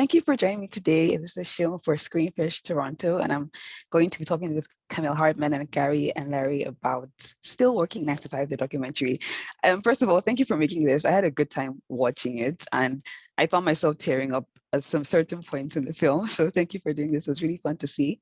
Thank you for joining me today. This is a show for Screenfish Toronto, and I'm going to be talking with Camille Hardman and Gary and Larry about Still Working 9 to 5, the documentary. First of all, thank you for making this. I had a good time watching it, and I found myself tearing up at some certain points in the film. So thank you for doing this. It was really fun to see.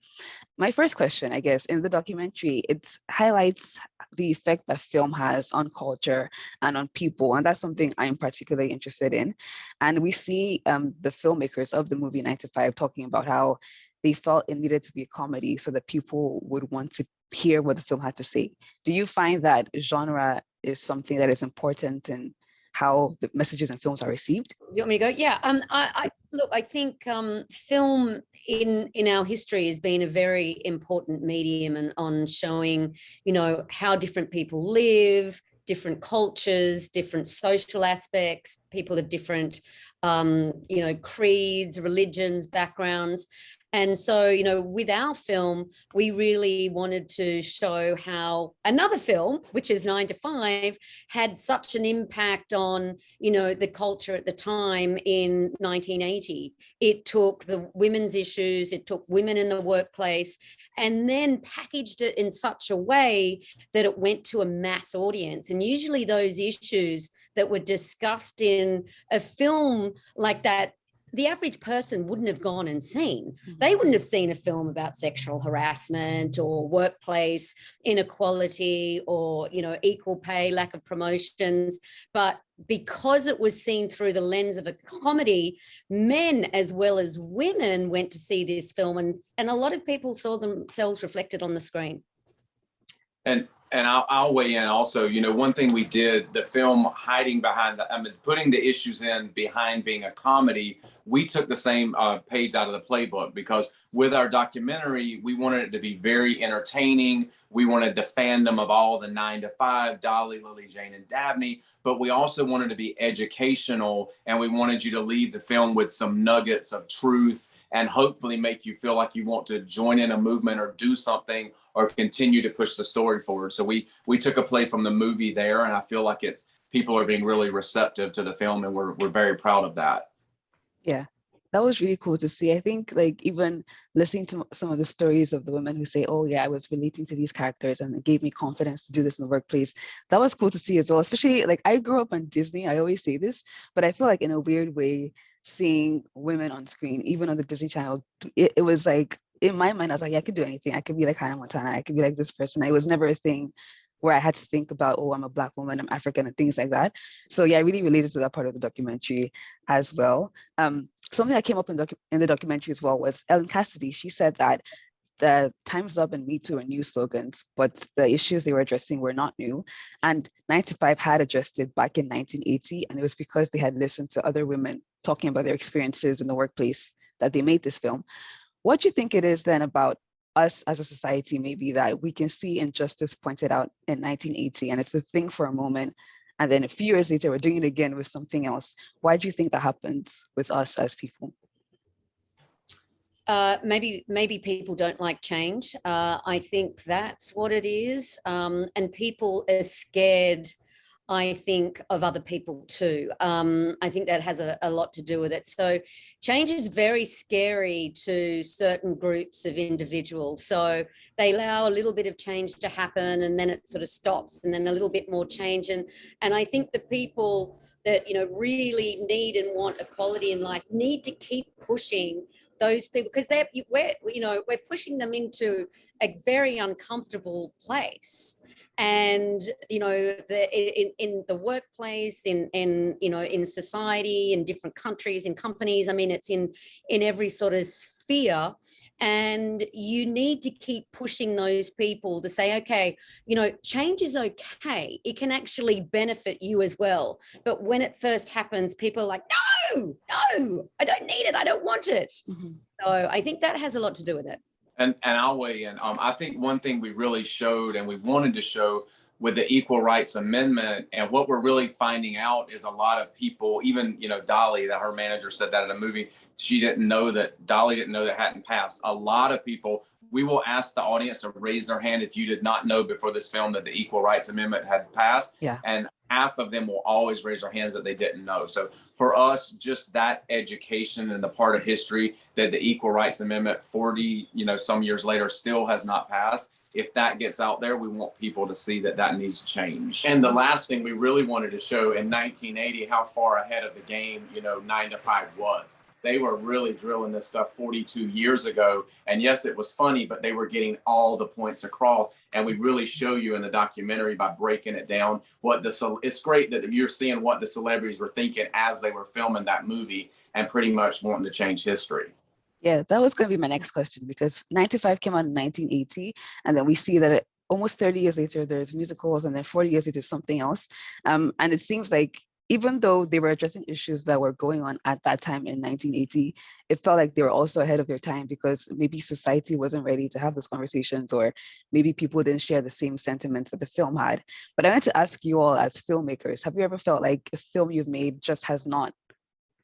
My first question, I guess, in the documentary, it highlights the effect that film has on culture and on people. And that's something I'm particularly interested in. And we see the filmmakers of the movie 9 to 5 talking about how they felt it needed to be a comedy so that people would want to hear what the film had to say. Do you find that genre is something that is important in how the messages in films are received? You want me to go? Yeah. I think film in our history has been a very important medium and on showing, how different people live, different cultures, different social aspects, people of different, creeds, religions, backgrounds. And so, with our film, we really wanted to show how another film, which is 9 to 5, had such an impact on, the culture at the time in 1980. It took the women's issues, it took women in the workplace, and then packaged it in such a way that it went to a mass audience. And usually those issues that were discussed in a film like that, the average person wouldn't have gone and seen. They wouldn't have seen a film about sexual harassment or workplace inequality or, equal pay, lack of promotions. But because it was seen through the lens of a comedy, men as well as women went to see this film, and a lot of people saw themselves reflected on the screen. And I'll weigh in also. One thing we did, the film hiding behind putting the issues in behind being a comedy, we took the same page out of the playbook, because with our documentary, we wanted it to be very entertaining. We wanted the fandom of all the 9 to 5, Dolly, Lily, Jane, and Dabney, but we also wanted to be educational, and we wanted you to leave the film with some nuggets of truth and hopefully make you feel like you want to join in a movement or do something or continue to push the story forward. So we took a play from the movie there, and I feel like people are being really receptive to the film, and we're very proud of that. Yeah, that was really cool to see. I think even listening to some of the stories of the women who say, oh yeah, I was relating to these characters and it gave me confidence to do this in the workplace. That was cool to see as well, especially I grew up on Disney. I always say this, but I feel like in a weird way, seeing women on screen, even on the Disney Channel, it was in my mind, I was like, yeah, I could do anything. I could be like Hannah Montana. I could be like this person. It was never a thing where I had to think about, oh, I'm a Black woman, I'm African, and things like that. So yeah, I really related to that part of the documentary as well. Something that came up in the documentary as well was Ellen Cassidy. She said that the Time's Up and Me Too are new slogans, but the issues they were addressing were not new. And 9 to 5 had addressed it back in 1980, and it was because they had listened to other women talking about their experiences in the workplace that they made this film. What do you think it is then about us as a society, maybe, that we can see injustice pointed out in 1980 and it's a thing for a moment, and then a few years later we're doing it again with something else? Why do you think that happens with us as people? Maybe people don't like change. I think that's what it is. And people are scared, I think, of other people too. I think that has a lot to do with it. So change is very scary to certain groups of individuals. So they allow a little bit of change to happen, and then it sort of stops, and then a little bit more change. And I think the people that, really need and want equality in life need to keep pushing those people, because we're pushing them into a very uncomfortable place. And in the workplace, in society, in different countries, in companies, it's in every sort of sphere. And you need to keep pushing those people to say, okay, change is okay. It can actually benefit you as well. But when it first happens, people are like, no, I don't need it. I don't want it. Mm-hmm. So I think that has a lot to do with it. And I'll weigh in. I think one thing we really showed, and we wanted to show, with the Equal Rights Amendment, and what we're really finding out is a lot of people, even Dolly, that her manager said that in a movie, Dolly didn't know that hadn't passed. A lot of people, we will ask the audience to raise their hand if you did not know before this film that the Equal Rights Amendment had passed. Yeah. And half of them will always raise their hands that they didn't know. So for us, just that education and the part of history that the Equal Rights Amendment 40, some years later still has not passed. If that gets out there, we want people to see that that needs to change. And the last thing we really wanted to show in 1980, how far ahead of the game, 9 to 5 was. They were really drilling this stuff 42 years ago. And yes, it was funny, but they were getting all the points across. And we really show you in the documentary by breaking it down it's great that you're seeing what the celebrities were thinking as they were filming that movie and pretty much wanting to change history. Yeah, that was going to be my next question, because 9 to 5 came out in 1980, and then we see that almost 30 years later, there's musicals, and then 40 years later, something else. And it seems like even though they were addressing issues that were going on at that time in 1980, it felt like they were also ahead of their time, because maybe society wasn't ready to have those conversations, or maybe people didn't share the same sentiments that the film had. But I wanted to ask you all, as filmmakers, have you ever felt like a film you've made just has not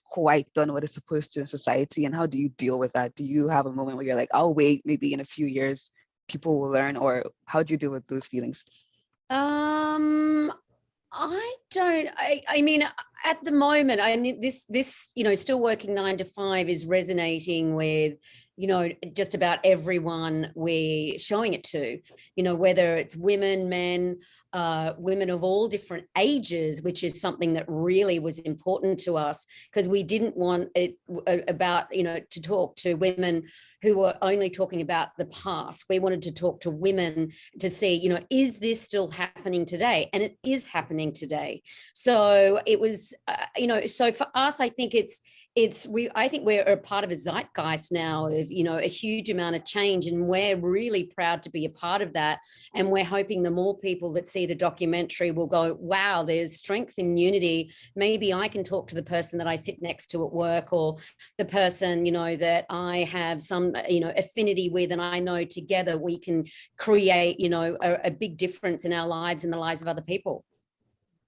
quite done what it's supposed to in society, and how do you deal with that? Do you have a moment where you're like, I'll wait, maybe in a few years people will learn, or how do you deal with those feelings? I mean, at the moment, this, still working 9 to 5 is resonating with, just about everyone we're showing it to, whether it's women, men, women of all different ages, which is something that really was important to us, because we didn't want it about, to talk to women who were only talking about the past. We wanted to talk to women to see, is this still happening today? And it is happening today. So it was, so for us, I think I think we're a part of a zeitgeist now of, a huge amount of change, and we're really proud to be a part of that. And we're hoping the more people that see the documentary will go, wow, there's strength in unity. Maybe I can talk to the person that I sit next to at work, or the person, that I have some, affinity with, and I know together we can create, a big difference in our lives and the lives of other people.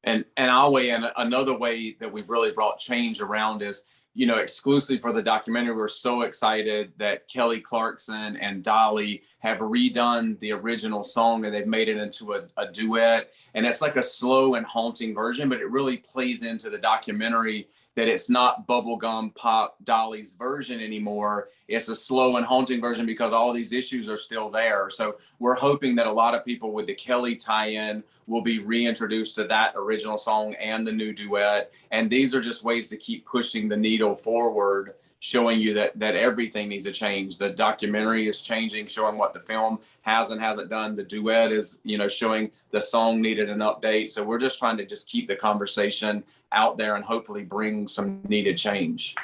And I'll weigh in. Another way that we've really brought change around is, exclusively for the documentary, we're so excited that Kelly Clarkson and Dolly have redone the original song, and they've made it into a duet. And it's like a slow and haunting version, but it really plays into the documentary that it's not bubblegum pop Dolly's version anymore. It's a slow and haunting version because all these issues are still there. So we're hoping that a lot of people with the Kelly tie-in will be reintroduced to that original song and the new duet. And these are just ways to keep pushing the needle forward, showing you that everything needs to change. The documentary is changing, showing what the film has and hasn't done. The duet is, showing the song needed an update. So we're just trying to just keep the conversation out there and hopefully bring some needed change.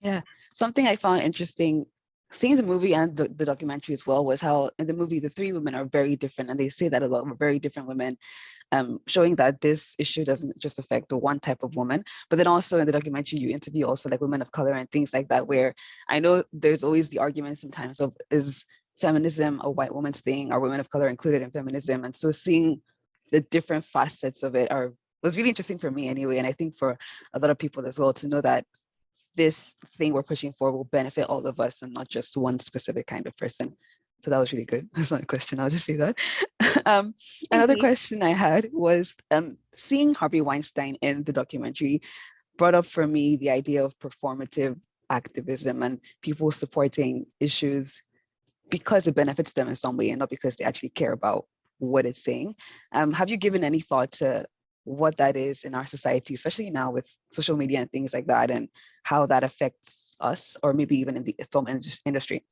Yeah, something I found interesting seeing the movie and the documentary as well was how in the movie the three women are very different, and they say that a lot. We're very different women, showing that this issue doesn't just affect the one type of woman. But then also in the documentary you interview also like women of color and things like that, where I know there's always the argument sometimes of, is feminism a white woman's thing? Are women of color included in feminism? And so seeing the different facets of it was really interesting for me anyway, and I think for a lot of people as well, to know that this thing we're pushing for will benefit all of us and not just one specific kind of person. So that was really good. That's not a question, I'll just say that. Another question I had was, seeing Harvey Weinstein in the documentary brought up for me the idea of performative activism and people supporting issues because it benefits them in some way and not because they actually care about what it's saying. Have you given any thought to what that is in our society, especially now with social media and things like that, and how that affects us, or maybe even in the film industry?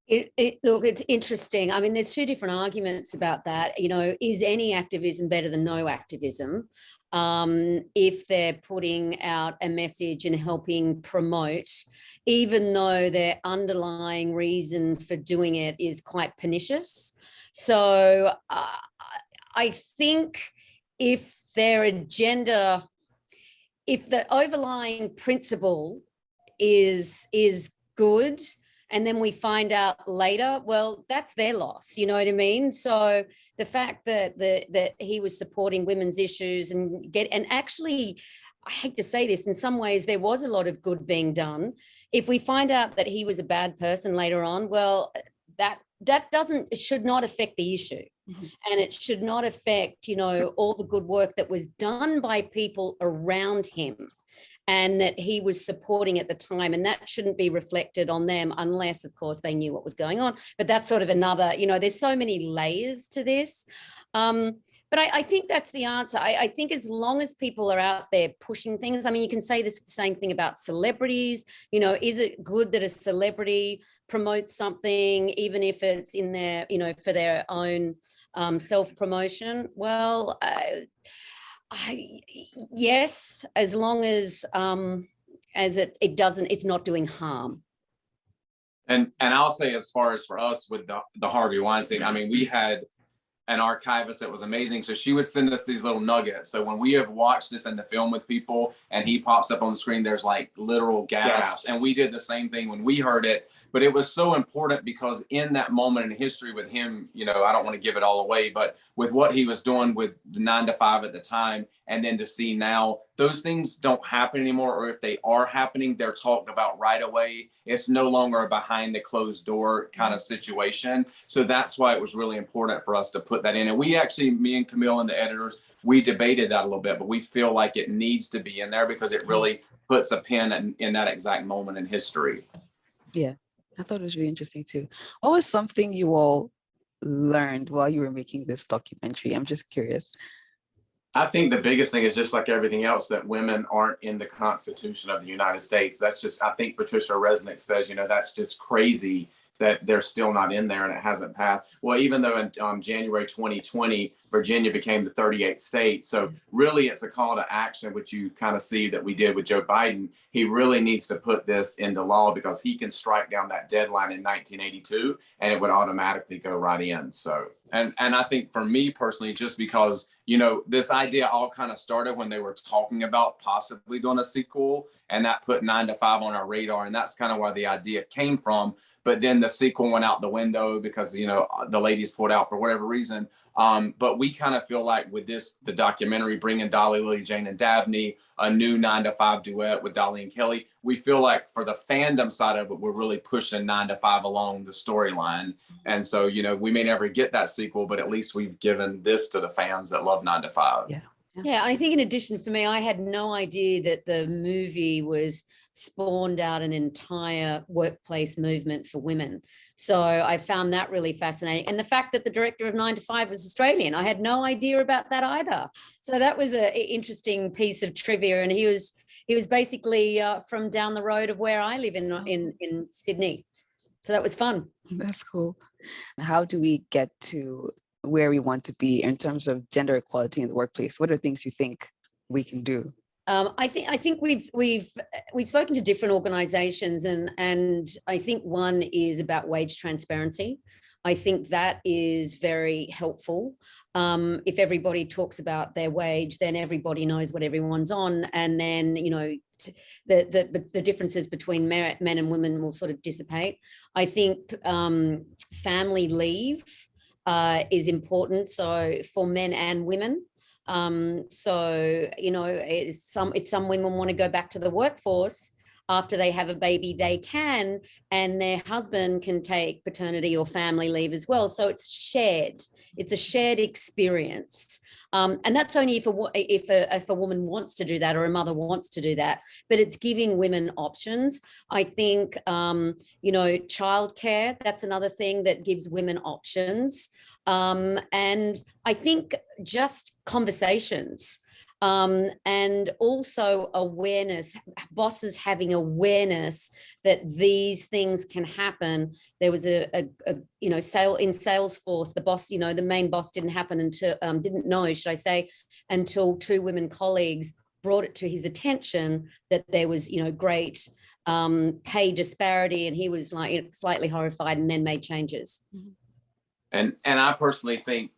Look, it's interesting. I mean, there's two different arguments about that. Is any activism better than no activism? If they're putting out a message and helping promote, even though their underlying reason for doing it is quite pernicious. So I think if their agenda, if the overlying principle is good, and then we find out later, well, that's their loss. You know what I mean? So the fact that he was supporting women's issues and actually, I hate to say this, in some ways there was a lot of good being done. If we find out that he was a bad person later on, well, it should not affect the issue. And it should not affect, all the good work that was done by people around him and that he was supporting at the time. And that shouldn't be reflected on them unless, of course, they knew what was going on. But that's sort of another, there's so many layers to this. But I think that's the answer. I think as long as people are out there pushing things, I mean, you can say the same thing about celebrities. Is it good that a celebrity promotes something, even if it's in their, for their own self-promotion? Well, yes, as long as it's not doing harm. And I'll say, as far as for us with the Harvey Weinstein, I mean, we had an archivist that was amazing. So she would send us these little nuggets. So when we have watched this in the film with people and he pops up on the screen, there's like literal gasps. And we did the same thing when we heard it. But it was so important because in that moment in history with him, I don't want to give it all away, but with what he was doing with the 9 to 5 at the time, and then to see now those things don't happen anymore, or if they are happening, they're talked about right away. It's no longer a behind the closed door kind of situation. So that's why it was really important for us to put that in. And we actually, me and Camille and the editors, we debated that a little bit, but we feel like it needs to be in there because it really puts a pin in that exact moment in history. Yeah, I thought it was really interesting too. What was something you all learned while you were making this documentary? I'm just curious. I think the biggest thing is just like everything else, that women aren't in the Constitution of the United States. That's just, I think Patricia Resnick says, that's just crazy that they're still not in there and it hasn't passed. Well, even though in January 2020, Virginia became the 38th state. So really it's a call to action, which you kind of see that we did with Joe Biden. He really needs to put this into law because he can strike down that deadline in 1982 and it would automatically go right in. So, and I think for me personally, just because, this idea all kind of started when they were talking about possibly doing a sequel, and that put 9 to 5 on our radar. And that's kind of where the idea came from. But then the sequel went out the window because, the ladies pulled out for whatever reason. But we kind of feel like with the documentary, bringing Dolly, Lily Jane, and Dabney, a new 9 to 5 duet with Dolly and Kelly, we feel like for the fandom side of it, we're really pushing 9 to 5 along the storyline. And so, we may never get that sequel, but at least we've given this to the fans that love 9 to 5. Yeah, I think in addition, for me, I had no idea that the movie was spawned out an entire workplace movement for women. So I found that really fascinating. And the fact that the director of 9 to 5 was Australian, I had no idea about that either. So that was an interesting piece of trivia. And he was basically from down the road of where I live in Sydney. So that was fun. That's cool. How do we get to where we want to be in terms of gender equality in the workplace? What are things you think we can do? I think we've spoken to different organizations, and I think one is about wage transparency. I think that is very helpful. If everybody talks about their wage, then everybody knows what everyone's on, and then the differences between men and women will sort of dissipate. I think family leave is important, so for men and women. If some women want to go back to the workforce after they have a baby, they can, and their husband can take paternity or family leave as well. So it's shared. It's a shared experience. And that's only if a woman wants to do that or a mother wants to do that, but it's giving women options. I think, childcare, that's another thing that gives women options. And I think just conversations, and also awareness, bosses having awareness that these things can happen. There was a sale in Salesforce, the boss, the main boss didn't know, until 2 women colleagues brought it to his attention that there was, great pay disparity, and he was like slightly horrified and then made changes. Mm-hmm. And I personally think,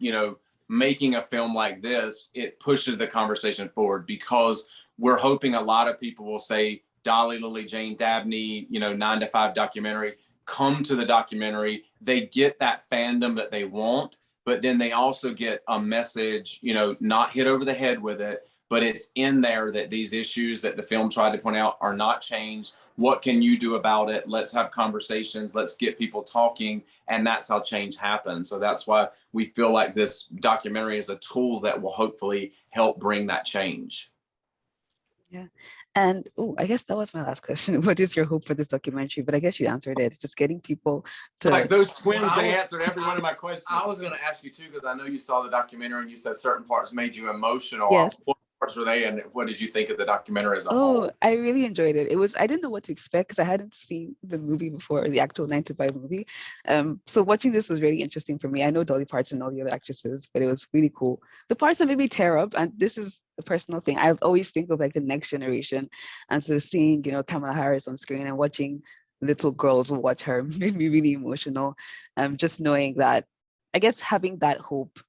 making a film like this, it pushes the conversation forward because we're hoping a lot of people will say, Dolly, Lily Jane, Dabney, 9 to 5 documentary, come to the documentary. They get that fandom that they want, but then they also get a message, not hit over the head with it, but it's in there that these issues that the film tried to point out are not changed. What can you do about it? Let's have conversations. Let's get people talking. And that's how change happens. So that's why we feel like this documentary is a tool that will hopefully help bring that change. Yeah. And I guess that was my last question. What is your hope for this documentary? But I guess you answered it. Just getting people to like those twins, they answered every one of my questions. I was going to ask you too, because I know you saw the documentary and you said certain parts made you emotional. Yes. What parts were they, and what did you think of the documentary as a whole? I really enjoyed it. I didn't know what to expect because I hadn't seen the movie before, the actual 9 to 5 movie. So watching this was really interesting for me. I know Dolly Parton and all the other actresses, but it was really cool. The parts that made me tear up, and this is a personal thing, I always think of like the next generation. And so seeing, Kamala Harris on screen and watching little girls watch her made me really emotional. Just knowing that, I guess having that hope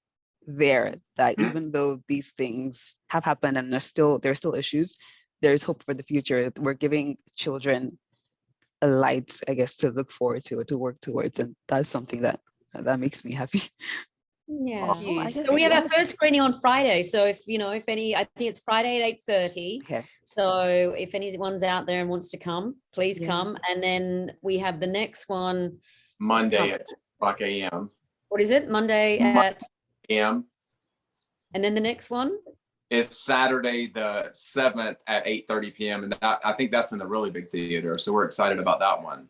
there, that even though these things have happened and there's still issues, there's hope for the future. We're giving children a light, I guess, to look forward to, or to work towards, and that's something that makes me happy. Yeah. So we have our first screening on Friday. So if any, I think it's Friday at 8:30. Okay. So if anyone's out there and wants to come, please come. And then we have the next one Monday at 2:00 a.m. What is it? Monday at a.m. And then the next one is Saturday the 7th at 8:30 p.m. And I think that's in the really big theater. So we're excited about that one.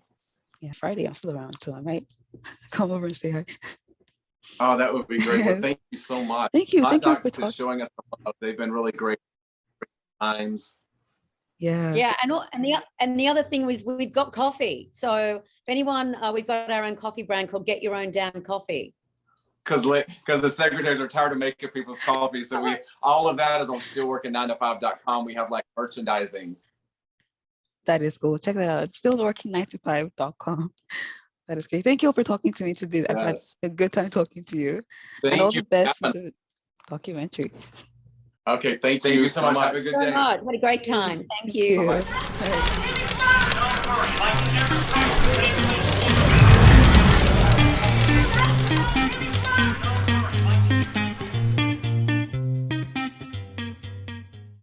Yeah, Friday I'm still around, so I might come over and say hi. Oh, that would be great. Yes. Well, thank you so much. Thank you. Thank you for just showing us the love. They've been really great times. Yeah. Yeah, and the other thing was we've got coffee. So if anyone, we've got our own coffee brand called Get Your Own Damn Coffee. Because the secretaries are tired of making people's coffee. So all of that is on stillworking9to5.com. We have like merchandising. That is cool. Check that out. It's stillworking9to5.com. That is great. Thank you all for talking to me today. Yes. I've had a good time talking to you. Thank and all you. the best with the documentary. Okay, thank you so much. Have a good day. Had a great time. Thank you. Bye.